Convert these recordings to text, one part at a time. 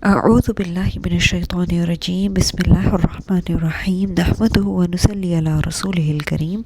اعوذ باللہ من الشیطان الرجیم، بسم اللہ الرحمن الرحیم، نحمدہ ونصلی علی رسولہ الکریم،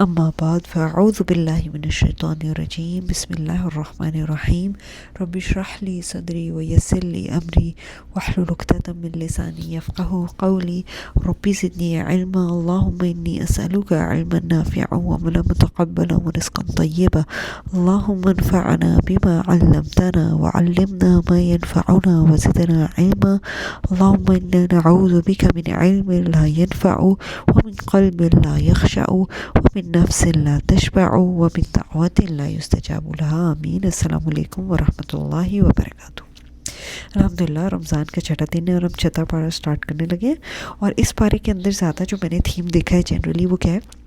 اما بعد فاعوذ باللہ من الشیطان الرجیم، بسم اللہ الرحمن الرحیم، رب اشرح لی صدری ویسر لی امری واحلل عقدۃ من لسانی یفقہوا قولی، رب زدنی علما، اللہم انی اسألک علما نافعا وعملا متقبلا ورزقا طیبا، اللہم انفعنا بما علمتنا وعلمنا ما ينفعنا وزدنا علما، اللهم إنا نعوذ بك من علم لا ينفع ومن قلب لا يخشع ومن نفس لا تشبع ومن دعوة لا يستجاب لها، آمین۔ السلام علیکم ورحمۃ اللہ وبرکاتہ۔ الحمدللہ رمضان کا چھٹا دن ہے اور ہم چھٹا پارہ سٹارٹ کرنے لگے ہیں، اور اس پارے کے اندر زیادہ جو میں نے تھیم دیکھا ہے جنرلی وہ کیا ہے،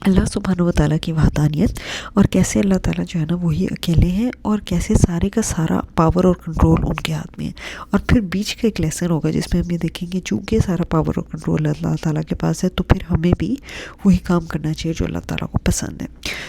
اللہ سبحانہ و تعالیٰ کی وحدانیت، اور کیسے اللہ تعالیٰ جو ہے نا وہی اکیلے ہیں، اور کیسے سارے کا سارا پاور اور کنٹرول ان کے ہاتھ میں ہے۔ اور پھر بیچ کا ایک لیسن ہوگا جس میں ہم یہ دیکھیں گے چونکہ سارا پاور اور کنٹرول اللہ تعالیٰ کے پاس ہے تو پھر ہمیں بھی وہی کام کرنا چاہیے جو اللہ تعالیٰ کو پسند ہے۔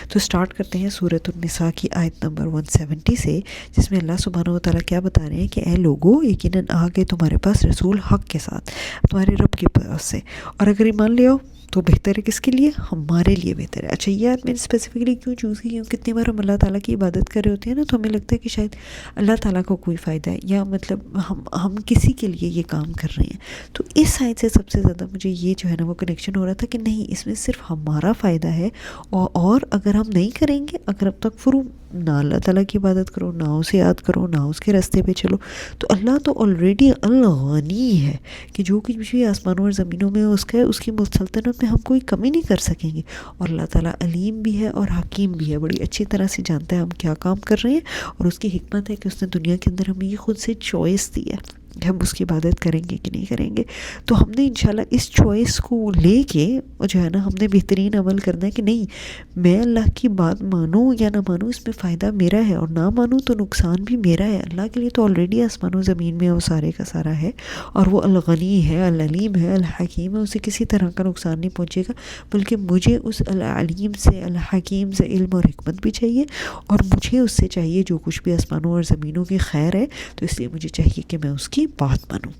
تو سٹارٹ کرتے ہیں سورۃ النساء کی آیت نمبر 170 سے، جس میں اللہ سبحانہ و تعالیٰ کیا بتا رہے ہیں کہ اے لوگو، یقیناً آ گئے تمہارے پاس رسول حق کے ساتھ تمہارے رب کی پاس سے، اور اگر ایمان لے آؤ تو بہتر ہے کس کے لیے؟ ہمارے لیے بہتر ہے۔ اچھا یہ آیت میں نے اسپیسیفکلی کیوں چوز کی؟ کیوں کتنی بار ہم اللہ تعالیٰ کی عبادت کر رہے ہوتے ہیں نا تو ہمیں لگتا ہے کہ شاید اللہ تعالیٰ کو کوئی فائدہ ہے، یا مطلب ہم کسی کے لیے یہ کام کر رہے ہیں۔ تو اس آیت سے سب سے زیادہ مجھے یہ جو ہے نا وہ کنیکشن ہو رہا تھا کہ نہیں، اس میں صرف ہمارا فائدہ ہے، اور اگر ہم نہیں کریں گے، اگر اب تک فرو نہ اللہ تعالیٰ کی عبادت کرو، نہ اسے یاد کرو، نہ اس کے راستے پہ چلو، تو اللہ تو آلریڈی الغنی ہے کہ جو کچھ بھی آسمانوں اور زمینوں میں اس کا ہے، اس کی سلطنت میں ہم کوئی کمی نہیں کر سکیں گے۔ اور اللہ تعالیٰ علیم بھی ہے اور حکیم بھی ہے، بڑی اچھی طرح سے جانتا ہے ہم کیا کام کر رہے ہیں، اور اس کی حکمت ہے کہ اس نے دنیا کے اندر ہمیں یہ خود سے چوائس دی ہے کہ ہم اس کی عبادت کریں گے کہ نہیں کریں گے۔ تو ہم نے انشاءاللہ اس چوائس کو لے کے جو ہے نا ہم نے بہترین عمل کرنا ہے کہ نہیں، میں اللہ کی بات مانوں یا نہ مانوں، اس میں فائدہ میرا ہے، اور نہ مانوں تو نقصان بھی میرا ہے۔ اللہ کے لیے تو آلریڈی آسمان و زمین میں وہ سارے کا سارا ہے، اور وہ الغنی ہے، العلیم ہے، الحکیم ہے، اسے کسی طرح کا نقصان نہیں پہنچے گا، بلکہ مجھے اس العلیم سے، الحکیم سے علم اور حکمت بھی چاہیے، اور مجھے اس سے چاہیے جو کچھ بھی آسمانوں اور زمینوں کی خیر ہے، تو اس لیے مجھے چاہیے کہ میں اس کی بات مانوں۔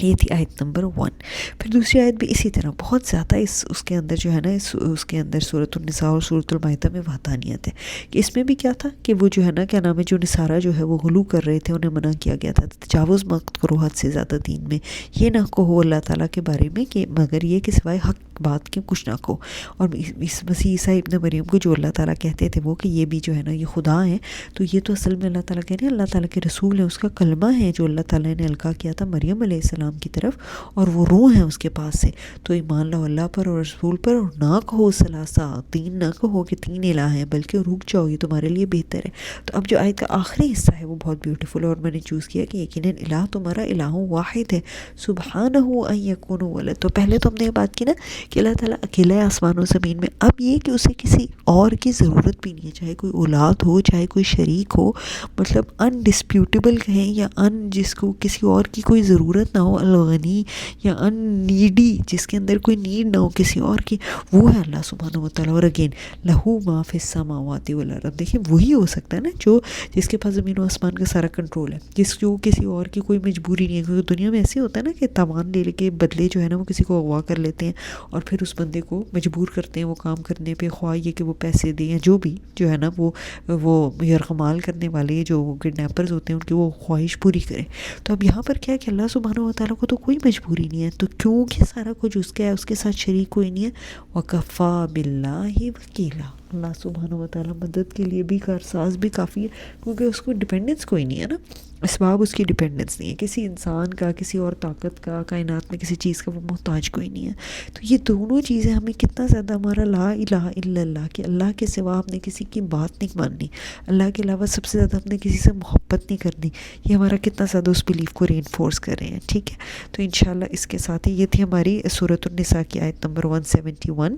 یہ تھی آیت نمبر 1۔ پھر دوسری آیت بھی اسی طرح بہت زیادہ اس کے اندر جو ہے نا اس کے اندر سورۃ النساء اور سورۃ المائدہ میں وحدانیت ہے، کہ اس میں بھی کیا تھا کہ وہ جو ہے نا کیا نام ہے، جو نصارہ جو ہے وہ غلو کر رہے تھے، انہیں منع کیا گیا تھا، تجاوز مت کرو حد سے زیادہ دین میں، یہ نہ کہو اللہ تعالیٰ کے بارے میں کہ مگر یہ کہ سوائے حق بات کے کچھ نہ کہو۔ اور اس مسیح عیسیٰ ابن مریم کو جو اللہ تعالیٰ کہتے تھے وہ کہ یہ بھی جو ہے نا یہ خدا ہیں، تو یہ تو اصل میں اللہ تعالیٰ کہہ رہے ہیں اللہ تعالیٰ کے رسول ہیں، اس کا کلمہ ہے جو اللہ تعالیٰ نے القا کیا تھا مریم علیہ السلام کی طرف، اور وہ روح ہے اس کے پاس سے، تو ایمان لاؤ اللہ پر اور رسول پر، اور نہ کہو ثلاثہ، تین نہ کہو کہ تین الہ ہیں، بلکہ رک جاؤ، یہ تمہارے لیے بہتر ہے۔ تو اب جو آیت کا آخری حصہ ہے وہ بہت بیوٹیفل ہے، اور میں نے چوز کیا کہ یقیناً الہ تمہارا الہ واحد ہے، سبحانہ ان یکون ولد۔ تو پہلے تو ہم نے یہ بات کی نا کہ اللہ تعالیٰ اکیلا ہے آسمان و زمین میں، اب یہ کہ اسے کسی اور کی ضرورت بھی نہیں ہے، چاہے کوئی اولاد ہو، چاہے کوئی شریک ہو، مطلب انڈسپیوٹیبل کہیں یا جس کو کسی اور کی کوئی ضرورت نہ ہو، الغنی یا ان نیڈی، جس کے اندر کوئی نیڈ نہ ہو کسی اور کی، وہ ہے اللہ سبحانہ و تعالیٰ۔ اور اگین لہو ما فی السماوات والارض، دیکھیں وہی ہو سکتا ہے نا جو جس کے پاس زمین و آسمان کا سارا کنٹرول ہے، جس کو کسی اور کی کوئی مجبوری نہیں ہے، کیونکہ دنیا میں ایسے ہوتا ہے نا کہ تاوان لے کے بدلے جو ہے نا وہ کسی کو اغوا کر لیتے ہیں، اور پھر اس بندے کو مجبور کرتے ہیں وہ کام کرنے پہ، خواہ یہ کہ وہ پیسے دیں یا جو بھی جو ہے نا وہ یرغمال کرنے والے جو کڈنیپرز ہوتے ہیں ان کی وہ خواہش پوری کریں۔ تو اب یہاں پر کیا ہے کہ اللہ سبحانہ و تعالیٰ کو تو کوئی مجبوری نہیں ہے، تو کیونکہ سارا کچھ اس کا ہے، اس کے ساتھ شریک کوئی نہیں ہے، وَكَفَى بِاللَّهِ وَكِيلًا، اللہ سبحانہ و تعالیٰ مدد کے لیے بھی کارساز بھی کافی ہے، کیونکہ اس کو ڈیپینڈنس کوئی نہیں ہے نا، اسباب اس کی ڈیپینڈنس نہیں ہے کسی انسان کا، کسی اور طاقت کا، کائنات میں کسی چیز کا وہ محتاج کوئی نہیں ہے۔ تو یہ دونوں چیزیں ہمیں کتنا زیادہ ہمارا لا الہ الا اللہ، کہ اللہ کے سوا ہم نے کسی کی بات نہیں ماننی، اللہ کے علاوہ سب سے زیادہ ہم نے کسی سے محبت نہیں کرنی، یہ ہمارا کتنا زیادہ اس بلیف کو رینفورس کر رہے ہیں، ٹھیک ہے۔ تو انشاءاللہ اس کے ساتھ ہی یہ تھی ہماری سورۃ النساء کی آیت نمبر 171۔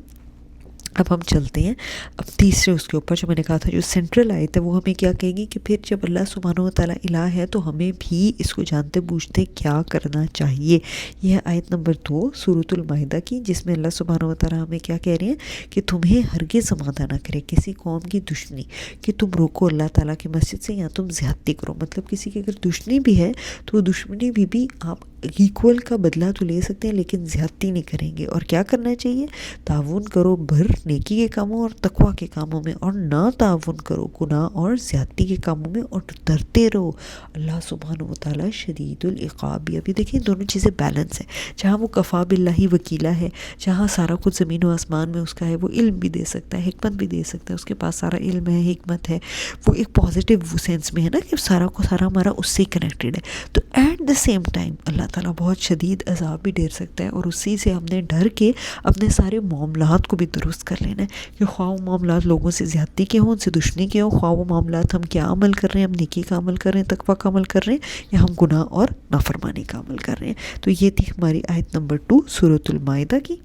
اب ہم چلتے ہیں اب تیسرے اس کے اوپر، جو میں نے کہا تھا جو سینٹرل آیت ہے وہ ہمیں کیا کہے گی کہ پھر جب اللہ سبحانہ و تعالیٰ الہ ہے تو ہمیں بھی اس کو جانتے بوجھتے کیا کرنا چاہیے۔ یہ ہے آیت نمبر 2 سورۃ المائدہ کی، جس میں اللہ سبحانہ و تعالیٰ ہمیں کیا کہہ رہے ہیں کہ تمہیں ہرگز آمادہ نہ کرے کسی قوم کی دشمنی کہ تم روکو اللہ تعالیٰ کی مسجد سے یا تم زیادتی کرو۔ مطلب کسی کی اگر دشمنی بھی ہے تو وہ دشمنی بھی آپ ایکول کا بدلہ تو لے سکتے ہیں لیکن زیادتی نہیں کریں گے۔ اور کیا کرنا چاہیے؟ تعاون کرو بر نیکی کے کاموں اور تقوی کے کاموں میں، اور نہ تعاون کرو گناہ اور زیادتی کے کاموں میں، اور ڈرتے رہو اللہ سبحانہ و تعالیٰ شدید العقاب۔ ابھی دیکھیں دونوں چیزیں بیلنس ہیں، جہاں وہ کفا باللہ وکیلا ہے، جہاں سارا کچھ زمین و آسمان میں اس کا ہے، وہ علم بھی دے سکتا ہے، حکمت بھی دے سکتا ہے، اس کے پاس سارا علم ہے، حکمت ہے، وہ ایک پازیٹیو سینس میں ہے نا کہ سارا کو سارا ہمارا اس سے کنیکٹڈ ہے۔ تو ایٹ دا سیم ٹائم اللہ تعالیٰ بہت شدید عذاب بھی دے سکتا ہے، اور اسی سے ہم نے ڈر کے اپنے سارے معاملات کو بھی درست کر لینا ہے کہ خواہ وہ معاملات لوگوں سے زیادتی کے ہوں، ان سے دشمنی کے ہوں، خواہ وہ معاملات ہم کیا عمل کر رہے ہیں، ہم نیکی کا عمل کر رہے ہیں، تقوی کا عمل کر رہے ہیں، یا ہم گناہ اور نافرمانی کا عمل کر رہے ہیں۔ تو یہ تھی ہماری آیت نمبر 2 سورۃ المائدہ کی۔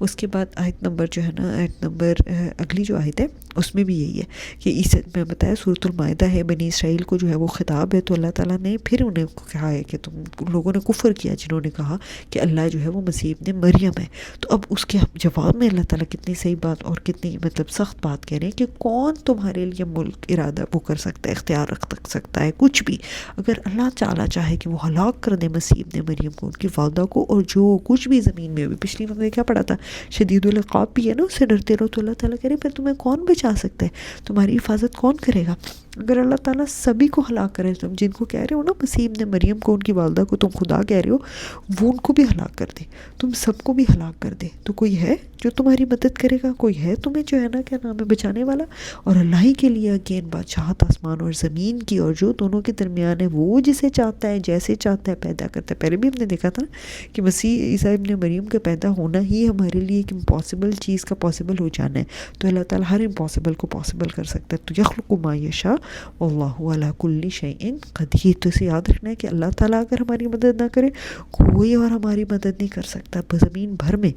اس کے بعد آیت نمبر جو ہے نا، آیت نمبر اگلی جو آیت ہے اس میں بھی یہی ہے کہ میں بتایا سورۃ المائدہ ہے، بنی اسرائیل کو جو ہے وہ خطاب ہے، تو اللہ تعالیٰ نے پھر انہیں کہا ہے کہ تم لوگوں نے کفر کیا جنہوں نے کہا کہ اللہ جو ہے وہ مسیح ابن مریم ہے۔ تو اب اس کے جواب میں اللہ تعالیٰ کتنی صحیح بات اور کتنی مطلب سخت بات کہہ رہے ہیں کہ کون تمہارے لیے ملک ارادہ وہ کر سکتا ہے، اختیار رکھ سکتا ہے کچھ بھی۔ اگر اللہ تعالیٰ چاہے کہ وہ ہلاک کر دے مسیح ابن مریم کو، ان کی والدہ کو، اور جو کچھ بھی زمین میں بھی، پچھلی ہم نے کیا پڑھا تھا، شدید العقاب بھی ہے نا، اس سے ڈرتے رہو، تو اللہ تعالیٰ کہہ رہے پھر تمہیں کون بچا سکتا ہے، تمہاری حفاظت کون کرے گا؟ اگر اللہ تعالیٰ سبھی کو ہلاک کرے، تم جن کو کہہ رہے ہو نا مسیح ابن مریم کو، ان کی والدہ کو تم خدا کہہ رہے ہو، وہ ان کو بھی ہلاک کر دے، تم سب کو بھی ہلاک کر دے، تو کوئی ہے جو تمہاری مدد کرے گا؟ کوئی ہے تمہیں جو ہے نا کیا نام ہے بچانے والا؟ اور اللہ ہی کے لیے اگین بادشاہت آسمان اور زمین کی، اور جو دونوں کے درمیان ہے، وہ جسے چاہتا ہے جیسے چاہتا ہے پیدا کرتا ہے۔ پہلے بھی ہم نے دیکھا تھا نا کہ مسیح عیسیٰ ابن مریم کا پیدا ہونا ہی ہمارے لیے ایک امپاسبل چیز کا پاسبل ہو جانا ہے، تو اللہ تعالیٰ ہر امپاسبل کو پاسبل کر سکتا ہے۔ تو یخلق ما یشاء واللہ علی کل شیء قدیر۔ تو اسے یاد رکھنا ہے کہ اللہ تعالیٰ اگر ہماری مدد نہ کرے، کوئی اور ہماری مدد نہیں کر سکتا زمین بھر میں،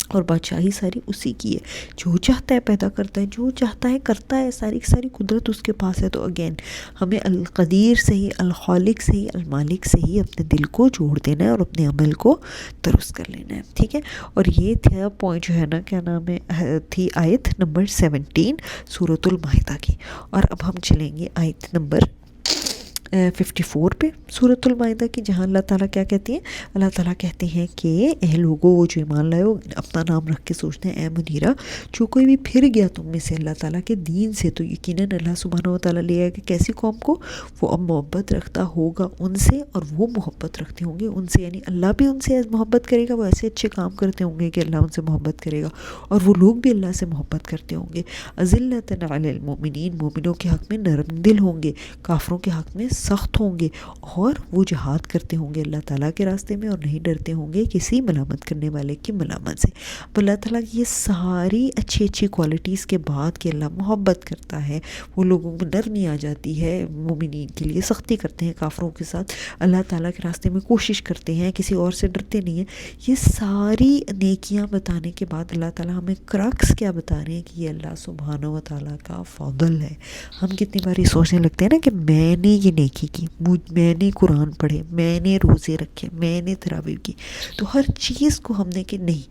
اور بادشاہی ساری اسی کی ہے، جو چاہتا ہے پیدا کرتا ہے، جو چاہتا ہے کرتا ہے، ساری کی ساری قدرت اس کے پاس ہے۔ تو اگین ہمیں القدیر سے ہی، الخالق سے ہی، المالک سے ہی اپنے دل کو جوڑ دینا ہے اور اپنے عمل کو درست کر لینا ہے، ٹھیک ہے۔ اور یہ تھا پوائنٹ جو ہے نا کیا نام ہے، تھی آیت نمبر 17 سورۃ المائدہ کی۔ اور اب ہم چلیں گے آیت نمبر 54 پہ سورۃ المائدہ کی، جہاں اللہ تعالیٰ کیا کہتے ہیں؟ اللہ تعالیٰ کہتے ہیں کہ اے لوگو وہ جو ایمان لائے ہو، اپنا نام رکھ کے سوچتے ہیں اے منیرہ، جو کوئی بھی پھر گیا تم میں سے اللہ تعالیٰ کے دین سے، تو یقیناً اللہ سبحانہ و تعالیٰ لے آئے کہ کیسی قوم کو وہ اب محبت رکھتا ہوگا ان سے، اور وہ محبت رکھتے ہوں گے ان سے، یعنی اللہ بھی ان سے محبت کرے گا، وہ ایسے اچھے کام کرتے ہوں گے کہ اللہ ان سے محبت کرے گا، اور وہ لوگ بھی اللہ سے محبت کرتے ہوں گے۔ اذلۃ علی المؤمنین، مومنوں کے حق میں نرم دل ہوں گے، کافروں کے حق میں سخت ہوں گے، اور وہ جہاد کرتے ہوں گے اللہ تعالیٰ کے راستے میں، اور نہیں ڈرتے ہوں گے کسی ملامت کرنے والے کی ملامت سے۔ اب اللہ تعالیٰ کی یہ ساری اچھی اچھی کوالٹیز کے بعد کہ اللہ محبت کرتا ہے، وہ لوگوں میں نرمی آ جاتی ہے، مومنین کے لیے سختی کرتے ہیں، کافروں کے ساتھ اللہ تعالیٰ کے راستے میں کوشش کرتے ہیں، کسی اور سے ڈرتے نہیں ہیں، یہ ساری نیکیاں بتانے کے بعد اللہ تعالیٰ ہمیں کرکس کیا بتا رہے ہیں کہ یہ اللہ سبحانہ و تعالیٰ کا فضل ہے۔ ہم کتنی بار یہ سوچنے لگتے ہیں نا کہ میں نے یہ نیکی کی، میں نے قرآن پڑھے، میں نے روزے رکھے، میں نے تراویح کی، تو ہر چیز کو ہم نے کہ نہیں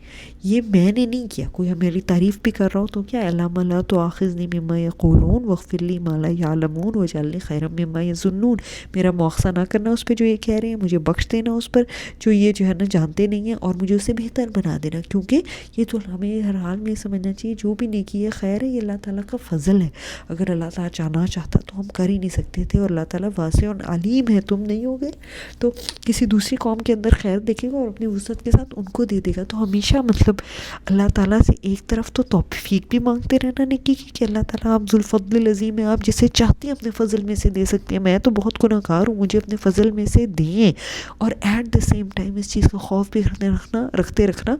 یہ میں نے نہیں کیا، کوئی میری تعریف بھی کر رہا ہو تو کیا علامہ لا تؤاخذنی مما یقولون واغفر لی ما لا یعلمون واجعلنی خیرا مما یظنون، میرا مواخذہ نہ کرنا اس پہ جو یہ کہہ رہے ہیں، مجھے بخش دینا اس پر جو یہ جو ہے نا جانتے نہیں ہیں، اور مجھے اسے بہتر بنا دینا، کیونکہ یہ تو ہمیں ہر حال میں سمجھنا چاہیے جو بھی نیکی ہے خیر ہے، یہ اللہ تعالیٰ کا فضل ہے، اگر اللہ تعالیٰ چاہنا چاہتا تو ہم کر ہی نہیں سکتے تھے، اور اللہ تعالیٰ واسع اور علیم ہے، تم نہیں ہوگے تو کسی دوسری قوم کے اندر خیر دیکھے گا اور اپنی وسعت کے ساتھ ان کو دے دے گا۔ تو ہمیشہ مطلب اللہ تعالیٰ سے ایک طرف تو توفیق بھی مانگتے رہنا نیکی کی کہ اللہ تعالیٰ آپ ذوالفضل العظیم ہیں، آپ جسے چاہتے ہیں اپنے فضل میں سے دے سکتے ہیں، میں تو بہت گناہ گار ہوں، مجھے اپنے فضل میں سے دیں، اور ایٹ دا سیم ٹائم اس چیز کا خوف بھی رکھتے رکھنا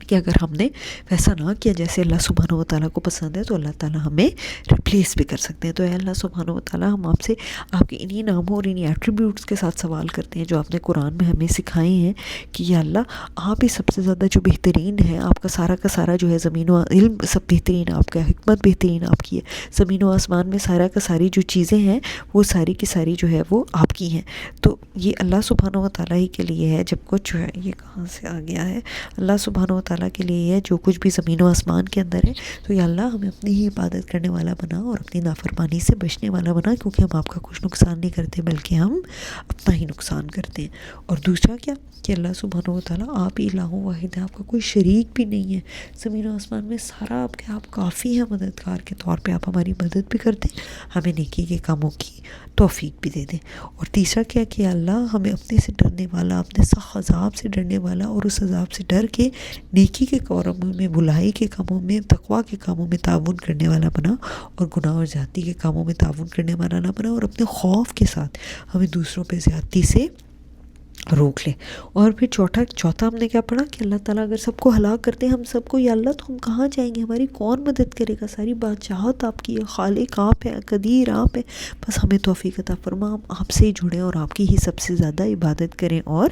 کہ اگر ہم نے ویسا نہ کیا جیسے اللہ سبحانہ و تعالیٰ کو پسند ہے تو اللہ تعالیٰ ہمیں ریپلیس بھی کر سکتے ہیں. تو اے اللہ سبحانہ و تعالیٰ ہم آپ سے آپ کے انہی ناموں اور انہی ایٹریبیوٹس کے ساتھ سوال کرتے ہیں جو آپ نے قرآن میں ہمیں سکھائے ہیں کہ یا اللہ آپ ہی سب سے زیادہ جو بہترین ہے، آپ کا سارا جو ہے زمین و علم سب بہترین، آپ کا حکمت بہترین آپ کی ہے، زمین و آسمان میں سارا کا ساری جو چیزیں ہیں وہ ساری کی ساری جو ہے وہ آپ کی ہیں. تو یہ اللہ سبحانہ و تعالیٰ ہی کے لیے ہے جب کچھ جو ہے، یہ کہاں سے آ گیا ہے، اللہ سبحانہ و تعالیٰ کے لیے ہے جو کچھ بھی زمین و آسمان کے اندر ہے. تو یا اللہ ہمیں اپنی ہی عبادت کرنے والا بنا اور اپنی نافرمانی سے بچنے والا بنا، کیونکہ ہم آپ کا کچھ نقصان نہیں کرتے بلکہ ہم اپنا ہی نقصان کرتے ہیں. اور دوسرا کیا کہ اللہ سبحانہ و تعالیٰ آپ ہی الہ واحد ہے، آپ کا کوئی شریک بھی نہیں ہے، زمین و آسمان میں سارا آپ کے آپ کافی ہے، مددگار کے طور پہ آپ ہماری مدد بھی کرتے ہیں، ہمیں نیکی کے کاموں کی توفیق بھی دے دیں. اور تیسرا کیا کہ اللہ ہمیں اپنے سے ڈرنے والا، اپنے سخت عذاب سے ڈرنے والا اور اس عذاب سے ڈر کے نیکی کے کاموں میں، بھلائی کے کاموں میں، تقویٰ کے کاموں میں تعاون کرنے والا بنا، اور گناہ اور زیادتی کے کاموں میں تعاون کرنے والا نہ بنا، اور اپنے خوف کے ساتھ ہمیں دوسروں پہ زیادتی سے روک لے. اور پھر چوتھا ہم نے کیا پڑھا کہ اللہ تعالیٰ اگر سب کو ہلاک کرتے ہیں ہم سب کو، یا اللہ تو ہم کہاں جائیں گے، ہماری کون مدد کرے گا، ساری بادشاہت آپ کی ہے، خالق آپ ہے، قدیر آپ ہے، بس ہمیں توفیق عطا فرما، ہم آپ سے ہی جڑیں اور آپ کی ہی سب سے زیادہ عبادت کریں اور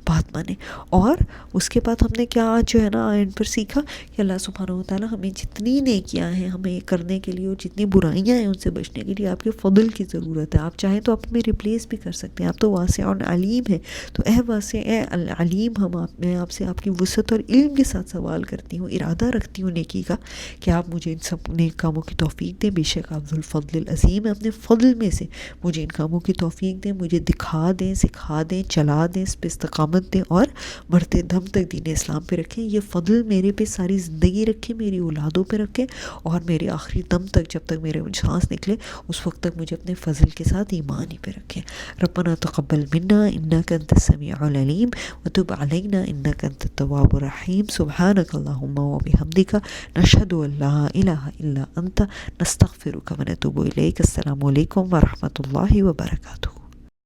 بات مانیں. اور اس کے بعد ہم نے کیا جو ہے نا اینڈ پر سیکھا کہ اللہ سبحانہ و تعالیٰ ہمیں جتنی نیکیاں ہیں ہمیں کرنے کے لیے اور جتنی برائیاں ہیں ان سے بچنے کے لیے آپ کے فضل کی ضرورت ہے. آپ چاہیں تو آپ میں ریپلیس بھی کر سکتے ہیں، آپ تو واسع اور علیم ہیں. تو اے واسع اے العلیم، میں آپ سے آپ کی وسعت اور علم کے ساتھ سوال کرتی ہوں، ارادہ رکھتی ہوں نیکی کا کہ آپ مجھے ان سب نیک کاموں کی توفیق دیں. بے شک آپ ذو الفضل العظیم ہیں، اپنے فضل میں سے مجھے ان کاموں کی توفیق دیں، مجھے دکھا دیں، سکھا دیں، چلا دیں، اس پہ استقامت دیں اور مرتے دم تک دین اسلام پہ رکھیں. یہ فضل میرے پہ ساری زندگی رکھیں، میری اولادوں پہ رکھیں، اور میرے آخری دم تک جب تک میرے سانس نکلے اس وقت تک مجھے اپنے فضل کے ساتھ ایمان ہی پہ رکھیں. ربنا تقبل منا انک انت السمیع العلیم وتب علینا انک انت التواب الرحیم. سبحانک اللہم وبحمدک نشہد ان لا الہ الا انت نستغفرک ونتوب الیک. السلام علیکم ورحمۃ اللہ وبرکاتہ.